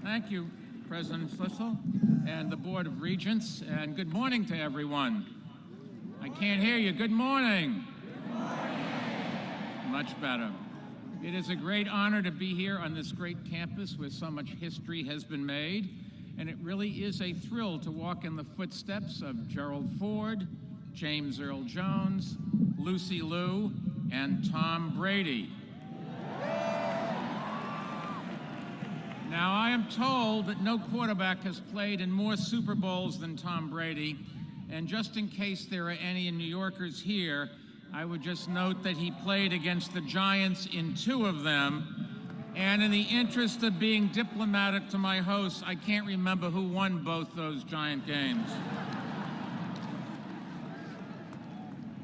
Thank you, President Schlissel and the Board of Regents, and good morning to everyone. I can't hear you. Good morning. Good morning. Much better. It is a great honor to be here on this great campus where so much history has been made, and it really is a thrill to walk in the footsteps of Gerald Ford, James Earl Jones, Lucy Liu, and Tom Brady. Now, I am told that no quarterback has played in more Super Bowls than Tom Brady, and just in case there are any New Yorkers here, I would just note that he played against the Giants in 2 of them, and in the interest of being diplomatic to my hosts, I can't remember who won both those Giant games.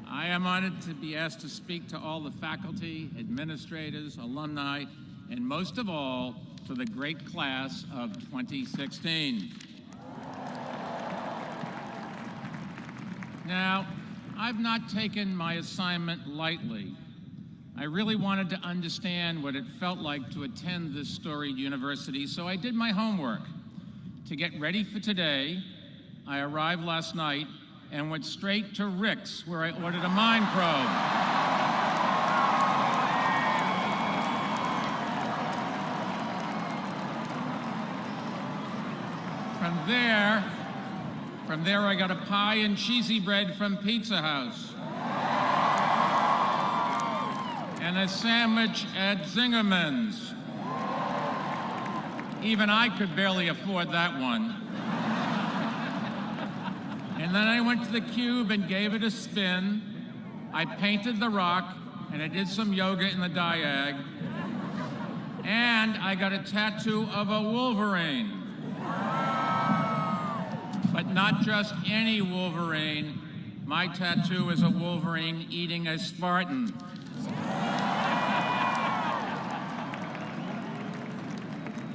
I am honored to be asked to speak to all the faculty, administrators, alumni, and most of all, to the great class of 2016. Now, I've not taken my assignment lightly. I really wanted to understand what it felt like to attend this storied university, so I did my homework. To get ready for today, I arrived last night and went straight to Rick's, where I ordered a mind probe. From there, I got a pie and cheesy bread from Pizza House. And a sandwich at Zingerman's. Even I could barely afford that one. And then I went to the Cube and gave it a spin. I painted the rock, and I did some yoga in the diag. And I got a tattoo of a Wolverine. But not just any Wolverine. My tattoo is a Wolverine eating a Spartan.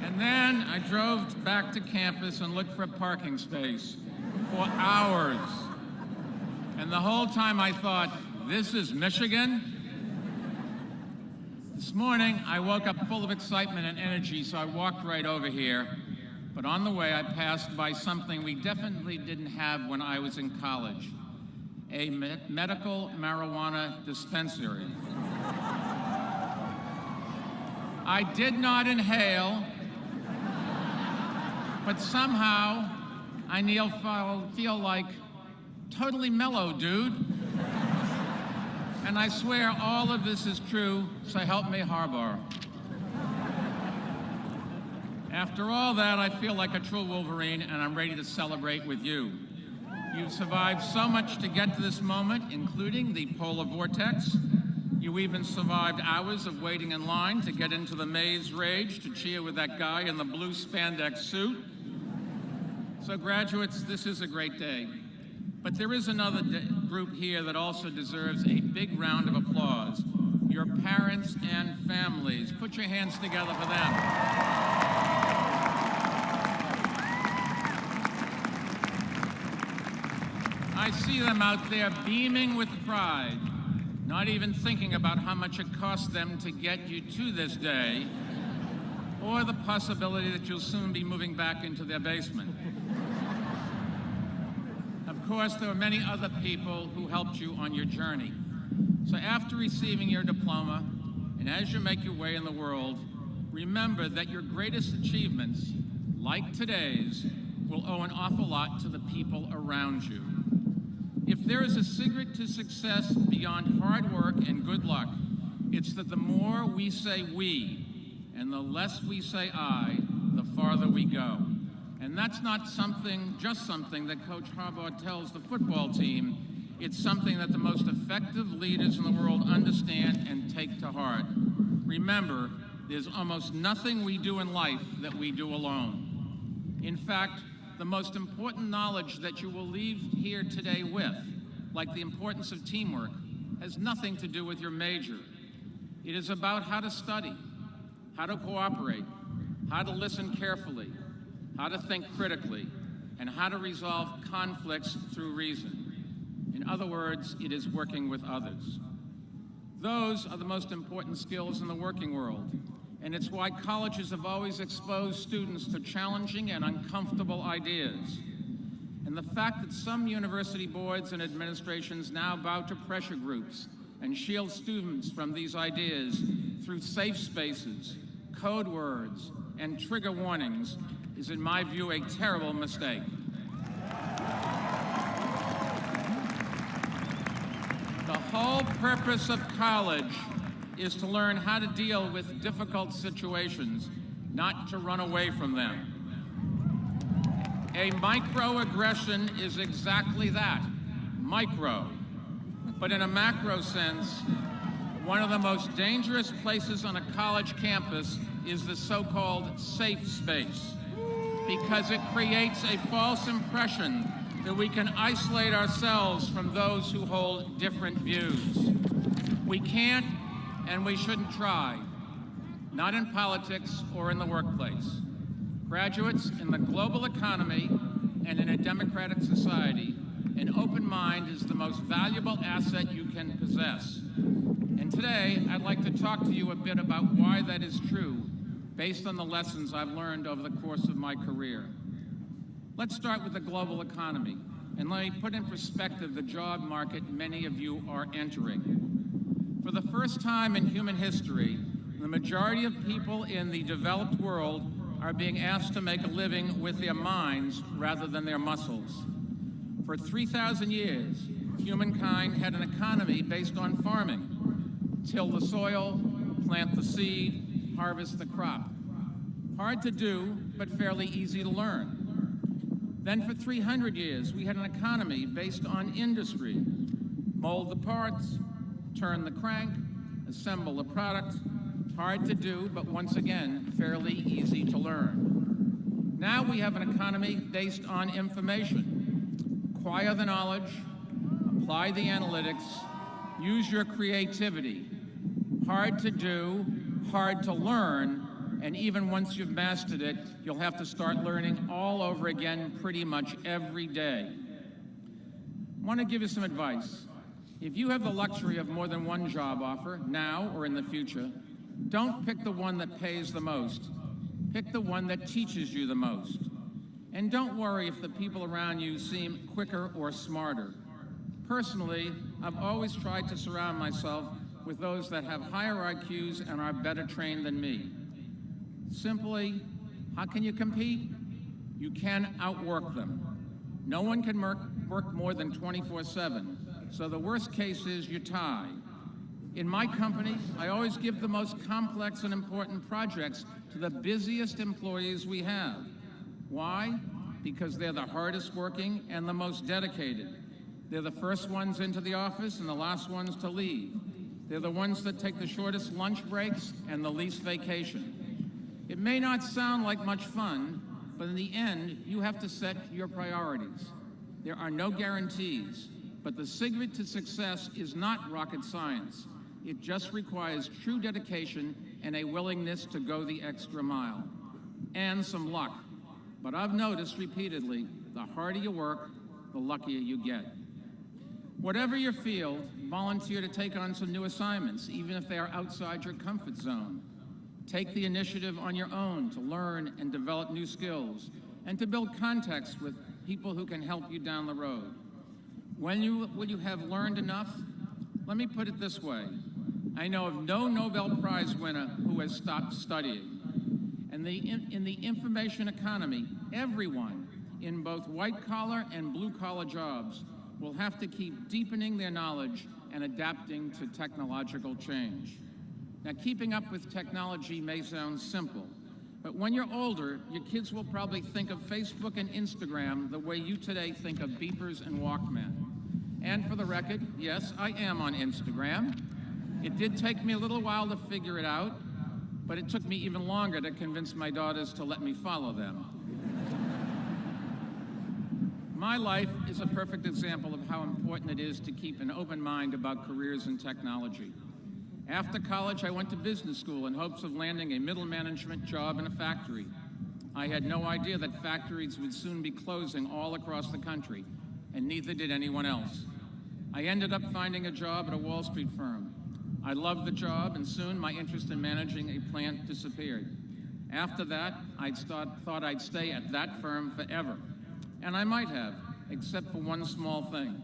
And then I drove back to campus and looked for a parking space for hours. And the whole time I thought, this is Michigan? This morning, I woke up full of excitement and energy, so I walked right over here. But on the way, I passed by something we definitely didn't have when I was in college, a medical marijuana dispensary. I did not inhale, but somehow I feel like totally mellow, dude. And I swear all of this is true, so help me Harbor. After all that, I feel like a true Wolverine, and I'm ready to celebrate with you. You've survived so much to get to this moment, including the polar vortex. You even survived hours of waiting in line to get into the maze rage to cheer with that guy in the blue spandex suit. So graduates, this is a great day. But there is another group here that also deserves a big round of applause. Your parents and families. Put your hands together for them. I see them out there beaming with pride, not even thinking about how much it cost them to get you to this day, or the possibility that you'll soon be moving back into their basement. Of course, there are many other people who helped you on your journey. So after receiving your diploma, and as you make your way in the world, remember that your greatest achievements, like today's, will owe an awful lot to the people around you. If there is a secret to success beyond hard work and good luck, it's that the more we say we, and the less we say I, the farther we go. And that's not just something that Coach Harbaugh tells the football team. It's something that the most effective leaders in the world understand and take to heart. Remember, there's almost nothing we do in life that we do alone. In fact, the most important knowledge that you will leave here today with, like the importance of teamwork, has nothing to do with your major. It is about how to study, how to cooperate, how to listen carefully, how to think critically, and how to resolve conflicts through reason. In other words, it is working with others. Those are the most important skills in the working world. and it's why colleges have always exposed students to challenging and uncomfortable ideas. And the fact that some university boards and administrations now bow to pressure groups and shield students from these ideas through safe spaces, code words, and trigger warnings is, in my view, a terrible mistake. The whole purpose of college is to learn how to deal with difficult situations, not to run away from them. A microaggression is exactly that, micro. But in a macro sense, one of the most dangerous places on a college campus is the so-called safe space, because it creates a false impression that we can isolate ourselves from those who hold different views. We can't and we shouldn't try, not in politics or in the workplace. Graduates, in the global economy and in a democratic society, an open mind is the most valuable asset you can possess. And today, I'd like to talk to you a bit about why that is true, based on the lessons I've learned over the course of my career. Let's start with the global economy, and let me put in perspective the job market many of you are entering. For the first time in human history, the majority of people in the developed world are being asked to make a living with their minds rather than their muscles. For 3,000 years, humankind had an economy based on farming. Till the soil, plant the seed, harvest the crop. Hard to do, but fairly easy to learn. Then for 300 years, we had an economy based on industry. Mold the parts, turn the crank, assemble the product. Hard to do, but once again, fairly easy to learn. Now we have an economy based on information. Acquire the knowledge, apply the analytics, use your creativity. Hard to do, hard to learn, and even once you've mastered it, you'll have to start learning all over again pretty much every day. I want to give you some advice. If you have the luxury of more than one job offer, now or in the future, don't pick the one that pays the most. Pick the one that teaches you the most. And don't worry if the people around you seem quicker or smarter. Personally, I've always tried to surround myself with those that have higher IQs and are better trained than me. Simply, how can you compete? You can outwork them. No one can work more than 24/7, so the worst case is you tie. In my company, I always give the most complex and important projects to the busiest employees we have. Why? Because they're the hardest working and the most dedicated. They're the first ones into the office and the last ones to leave. They're the ones that take the shortest lunch breaks and the least vacation. It may not sound like much fun, but in the end, you have to set your priorities. There are no guarantees, but the secret to success is not rocket science. It just requires true dedication and a willingness to go the extra mile. And some luck. But I've noticed repeatedly, the harder you work, the luckier you get. Whatever your field, volunteer to take on some new assignments, even if they are outside your comfort zone. Take the initiative on your own to learn and develop new skills, and to build contacts with people who can help you down the road. When you have learned enough, let me put it this way. I know of no Nobel Prize winner who has stopped studying. And in the information economy, everyone in both white-collar and blue-collar jobs will have to keep deepening their knowledge and adapting to technological change. Now, keeping up with technology may sound simple, but when you're older, your kids will probably think of Facebook and Instagram the way you today think of beepers and Walkman. And for the record, yes, I am on Instagram. It did take me a little while to figure it out, but it took me even longer to convince my daughters to let me follow them. My life is a perfect example of how important it is to keep an open mind about careers in technology. After college, I went to business school in hopes of landing a middle management job in a factory. I had no idea that factories would soon be closing all across the country, and neither did anyone else. I ended up finding a job at a Wall Street firm. I loved the job, and soon my interest in managing a plant disappeared. After that, thought I'd stay at that firm forever. And I might have, except for one small thing.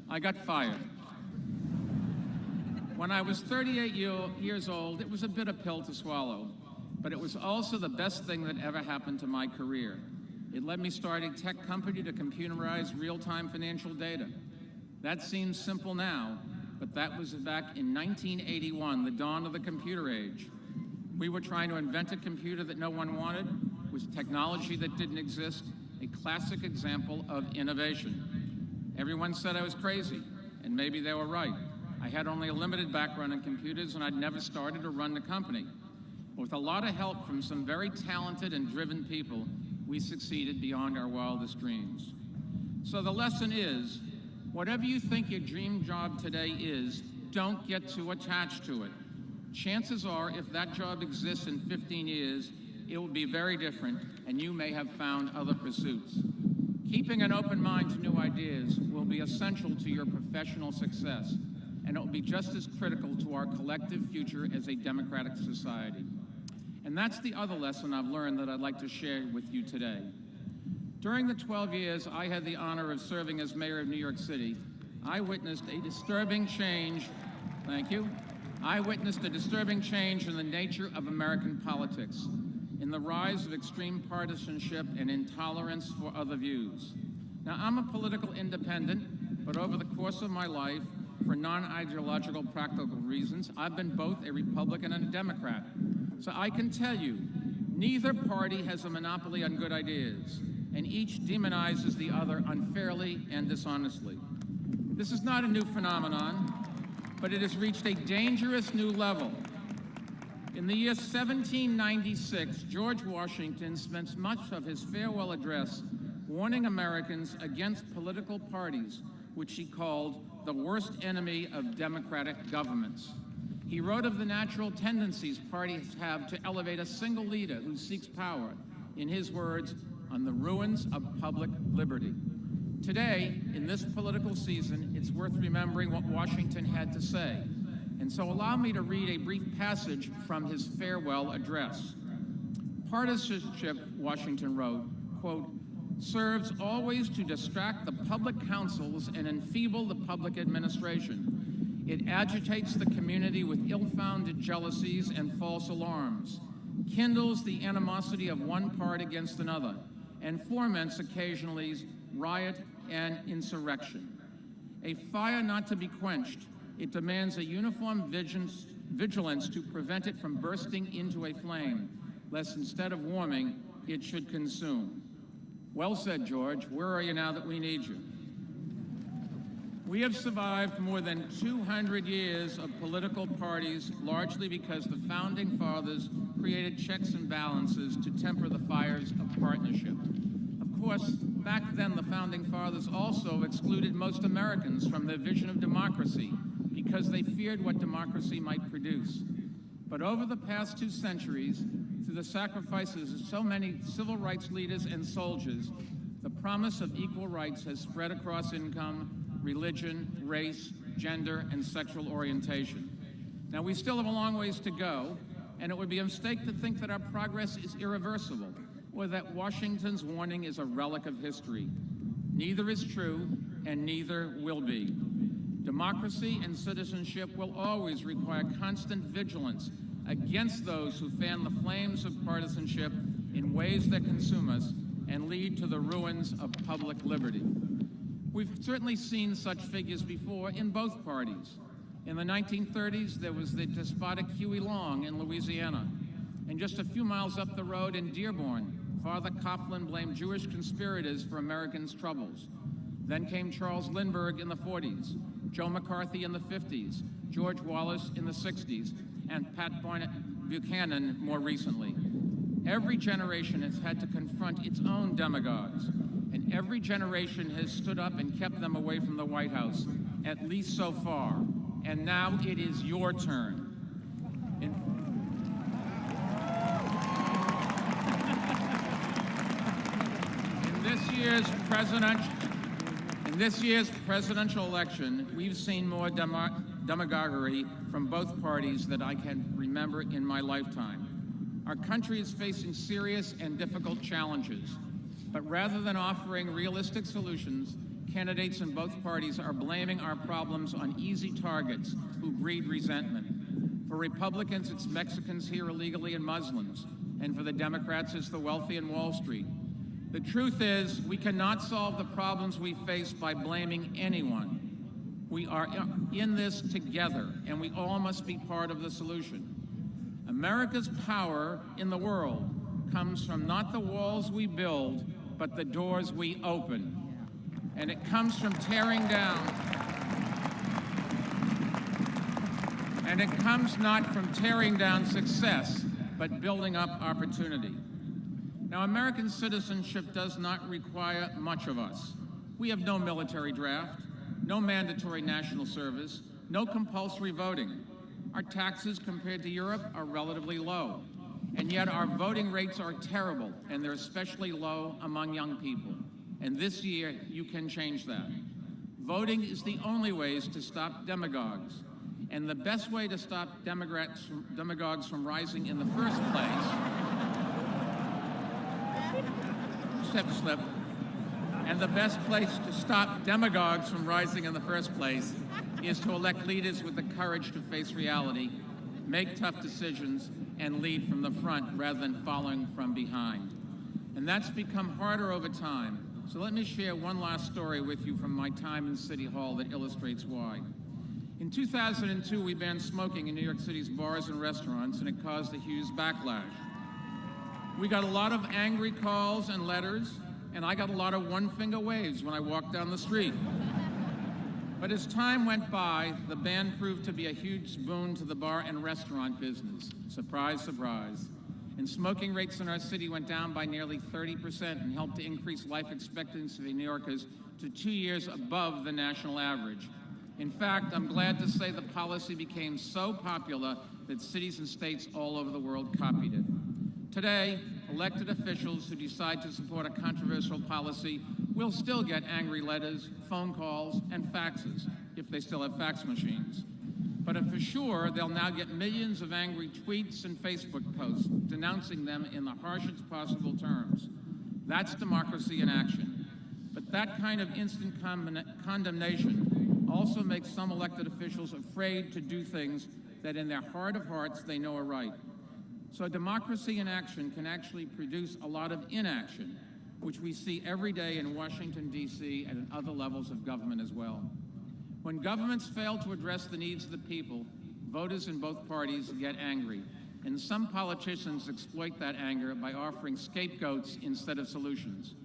I got fired. When I was 38 years old, it was a bitter pill to swallow, but it was also the best thing that ever happened to my career. It let me start a tech company to computerize real-time financial data. That seems simple now, but that was back in 1981, the dawn of the computer age. We were trying to invent a computer that no one wanted, with technology that didn't exist, a classic example of innovation. Everyone said I was crazy, and maybe they were right. I had only a limited background in computers, and I'd never started or run the company. But with a lot of help from some very talented and driven people, we succeeded beyond our wildest dreams. So the lesson is, whatever you think your dream job today is, don't get too attached to it. Chances are, if that job exists in 15 years, it will be very different, and you may have found other pursuits. Keeping an open mind to new ideas will be essential to your professional success, and it will be just as critical to our collective future as a democratic society. And that's the other lesson I've learned that I'd like to share with you today. During the 12 years I had the honor of serving as mayor of New York City, I witnessed a disturbing change, thank you, I witnessed a disturbing change in the nature of American politics, in the rise of extreme partisanship and intolerance for other views. Now, I'm a political independent, but over the course of my life, for non-ideological practical reasons, I've been both a Republican and a Democrat. So I can tell you, neither party has a monopoly on good ideas, and each demonizes the other unfairly and dishonestly. This is not a new phenomenon, but it has reached a dangerous new level. In the year 1796, George Washington spent much of his farewell address warning Americans against political parties, which he called the worst enemy of democratic governments. He wrote of the natural tendencies parties have to elevate a single leader who seeks power, in his words, on the ruins of public liberty. Today, in this political season, it's worth remembering what Washington had to say. And so allow me to read a brief passage from his farewell address. Partisanship, Washington wrote, quote, serves always to distract the public councils and enfeeble the public administration. It agitates the community with ill-founded jealousies and false alarms, kindles the animosity of one part against another, and foments occasionally riot and insurrection. A fire not to be quenched, it demands a uniform vigilance to prevent it from bursting into a flame, lest instead of warming, it should consume. Well said, George. Where are you now that we need you? We have survived more than 200 years of political parties, largely because the Founding Fathers created checks and balances to temper the fires of partnership. Of course, back then the Founding Fathers also excluded most Americans from their vision of democracy because they feared what democracy might produce. But over the past 2 centuries, through the sacrifices of so many civil rights leaders and soldiers, the promise of equal rights has spread across income, religion, race, gender, and sexual orientation. Now, we still have a long ways to go, and it would be a mistake to think that our progress is irreversible, or that Washington's warning is a relic of history. Neither is true, and neither will be. Democracy and citizenship will always require constant vigilance against those who fan the flames of partisanship in ways that consume us and lead to the ruins of public liberty. We've certainly seen such figures before in both parties. In the 1930s, there was the despotic Huey Long in Louisiana. And just a few miles up the road in Dearborn, Father Coughlin blamed Jewish conspirators for Americans' troubles. Then came Charles Lindbergh in the 40s, Joe McCarthy in the 50s, George Wallace in the 60s, and Pat Buchanan more recently. Every generation has had to confront its own demagogues, and every generation has stood up and kept them away from the White House, at least so far. And now it is your turn. In this year's presidential election, we've seen more demagoguery from both parties that I can remember in my lifetime. Our country is facing serious and difficult challenges, but rather than offering realistic solutions, candidates in both parties are blaming our problems on easy targets who breed resentment. For Republicans, it's Mexicans here illegally and Muslims, and for the Democrats, it's the wealthy in Wall Street. The truth is, we cannot solve the problems we face by blaming anyone. We are in this together, and we all must be part of the solution. America's power in the world comes from not the walls we build, but the doors we open. And it comes from tearing down. And it comes not from tearing down success, but building up opportunity. Now, American citizenship does not require much of us. We have no military draft, no mandatory national service, no compulsory voting. Our taxes compared to Europe are relatively low. And yet our voting rates are terrible, and they're especially low among young people. And this year, you can change that. Voting is the only way to stop demagogues. And the best way to stop demagogues from rising in the first place, slip. And the best place to stop demagogues from rising in the first place is to elect leaders with the courage to face reality, make tough decisions, and lead from the front rather than following from behind. And that's become harder over time. So let me share one last story with you from my time in City Hall that illustrates why. In 2002, we banned smoking in New York City's bars and restaurants, and it caused a huge backlash. We got a lot of angry calls and letters, and I got a lot of one-finger waves when I walked down the street. But as time went by, the ban proved to be a huge boon to the bar and restaurant business. Surprise, surprise. And smoking rates in our city went down by nearly 30% and helped to increase life expectancy of New Yorkers to 2 years above the national average. In fact, I'm glad to say the policy became so popular that cities and states all over the world copied it. Today, elected officials who decide to support a controversial policy will still get angry letters, phone calls, and faxes, if they still have fax machines. But for sure, they'll now get millions of angry tweets and Facebook posts denouncing them in the harshest possible terms. That's democracy in action. But that kind of instant condemnation also makes some elected officials afraid to do things that in their heart of hearts they know are right. So democracy in action can actually produce a lot of inaction, which we see every day in Washington, D.C. and at other levels of government as well. When governments fail to address the needs of the people, voters in both parties get angry. And some politicians exploit that anger by offering scapegoats instead of solutions.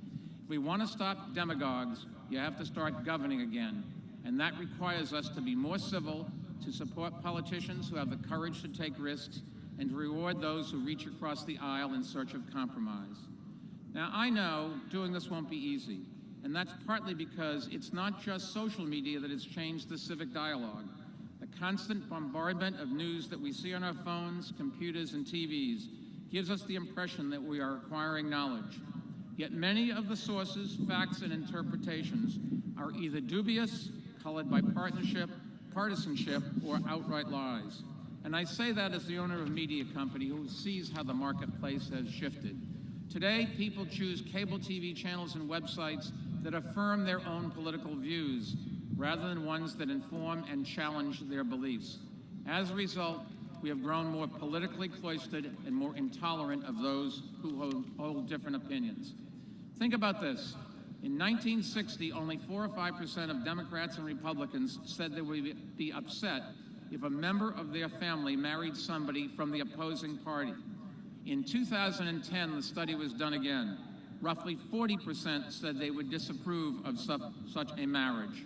If we want to stop demagogues, you have to start governing again. And that requires us to be more civil, to support politicians who have the courage to take risks, and to reward those who reach across the aisle in search of compromise. Now, I know doing this won't be easy, and that's partly because it's not just social media that has changed the civic dialogue. The constant bombardment of news that we see on our phones, computers, and TVs gives us the impression that we are acquiring knowledge. Yet many of the sources, facts, and interpretations are either dubious, colored by partisanship, or outright lies. And I say that as the owner of a media company who sees how the marketplace has shifted. Today, people choose cable TV channels and websites that affirm their own political views, rather than ones that inform and challenge their beliefs. As a result, we have grown more politically cloistered and more intolerant of those who hold different opinions. Think about this. In 1960, only 4 or 5% of Democrats and Republicans said they would be upset if a member of their family married somebody from the opposing party. In 2010, the study was done again. Roughly 40% said they would disapprove of such a marriage.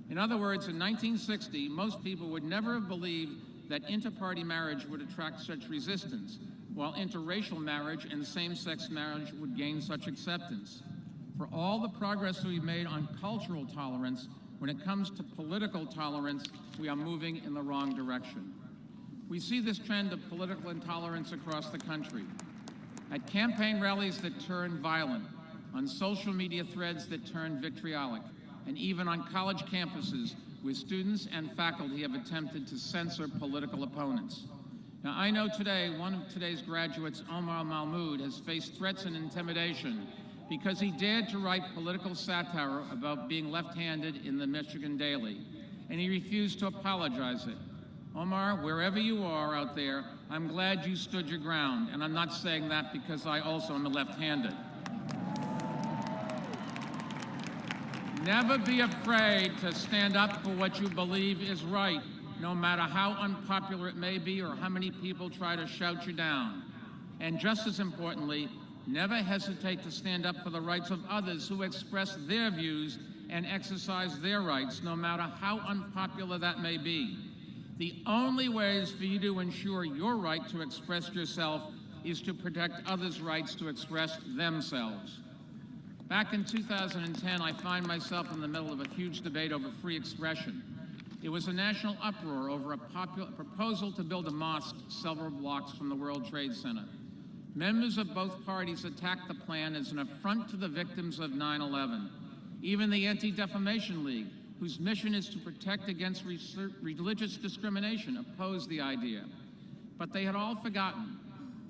In other words, in 1960, most people would never have believed that inter-party marriage would attract such resistance, while interracial marriage and same-sex marriage would gain such acceptance. For all the progress we've made on cultural tolerance, when it comes to political tolerance, we are moving in the wrong direction. We see this trend of political intolerance across the country. At campaign rallies that turn violent, on social media threads that turn vitriolic, and even on college campuses where students and faculty have attempted to censor political opponents. Now, I know today one of today's graduates, Omar Mahmoud, has faced threats and intimidation because he dared to write political satire about being left-handed in the Michigan Daily, and he refused to apologize it. Omar, wherever you are out there, I'm glad you stood your ground, and I'm not saying that because I also am left-handed. Never be afraid to stand up for what you believe is right, no matter how unpopular it may be or how many people try to shout you down. And just as importantly, never hesitate to stand up for the rights of others who express their views and exercise their rights, no matter how unpopular that may be. The only ways for you to ensure your right to express yourself is to protect others' rights to express themselves. Back in 2010, I find myself in the middle of a huge debate over free expression. It was a national uproar over a proposal to build a mosque several blocks from the World Trade Center. Members of both parties attacked the plan as an affront to the victims of 9/11. Even the Anti-Defamation League, whose mission is to protect against religious discrimination, opposed the idea. But they had all forgotten.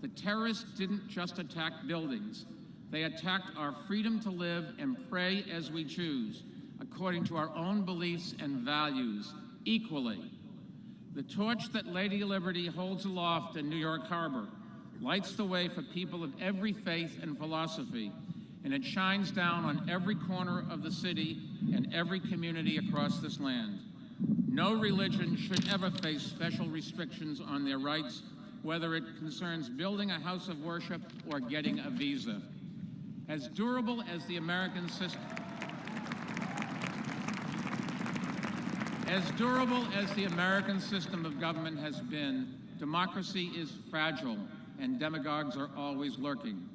The terrorists didn't just attack buildings. They attacked our freedom to live and pray as we choose, according to our own beliefs and values, equally. The torch that Lady Liberty holds aloft in New York Harbor lights the way for people of every faith and philosophy, and it shines down on every corner of the city and every community across this land. No religion should ever face special restrictions on their rights, whether it concerns building a house of worship or getting a visa. As durable as the American system of government has been, democracy is fragile and demagogues are always lurking.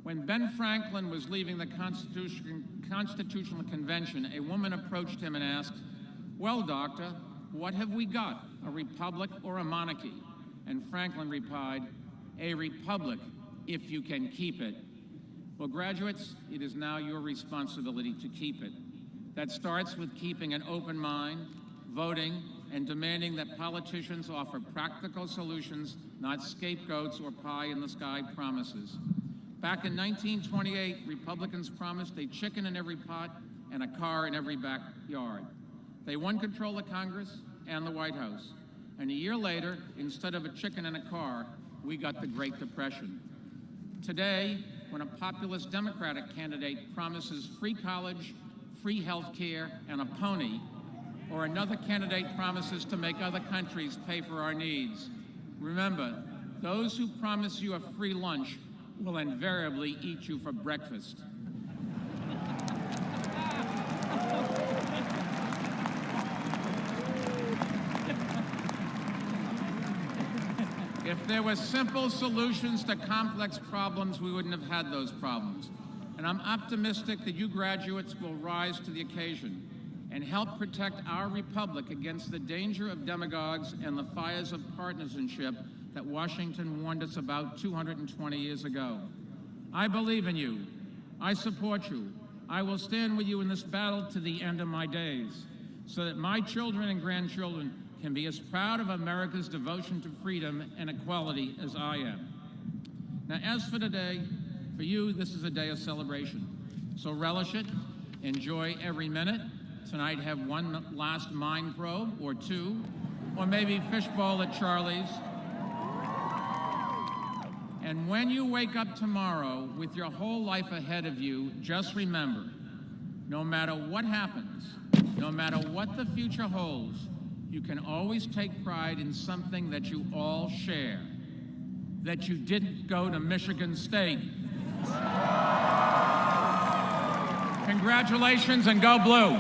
When Ben Franklin was leaving the Constitutional Convention, a woman approached him and asked, "Well, doctor, what have we got, a republic or a monarchy?" And Franklin replied, "A republic, if you can keep it." Well, graduates, it is now your responsibility to keep it. That starts with keeping an open mind, voting, and demanding that politicians offer practical solutions, not scapegoats or pie-in-the-sky promises. Back in 1928, Republicans promised a chicken in every pot and a car in every backyard. They won control of Congress and the White House. And a year later, instead of a chicken and a car, we got the Great Depression. Today, when a populist Democratic candidate promises free college, free health care, and a pony, or another candidate promises to make other countries pay for our needs, remember, those who promise you a free lunch will invariably eat you for breakfast. If there were simple solutions to complex problems, we wouldn't have had those problems. And I'm optimistic that you graduates will rise to the occasion and help protect our republic against the danger of demagogues and the fires of partisanship that Washington warned us about 220 years ago. I believe in you. I support you. I will stand with you in this battle to the end of my days, so that my children and grandchildren can be as proud of America's devotion to freedom and equality as I am. Now, as for today, for you, this is a day of celebration. So relish it, enjoy every minute. Tonight, have one last mind probe, or two, or maybe fishbowl at Charlie's. And when you wake up tomorrow with your whole life ahead of you, just remember, no matter what happens, no matter what the future holds, you can always take pride in something that you all share, that you didn't go to Michigan State. Congratulations and go blue.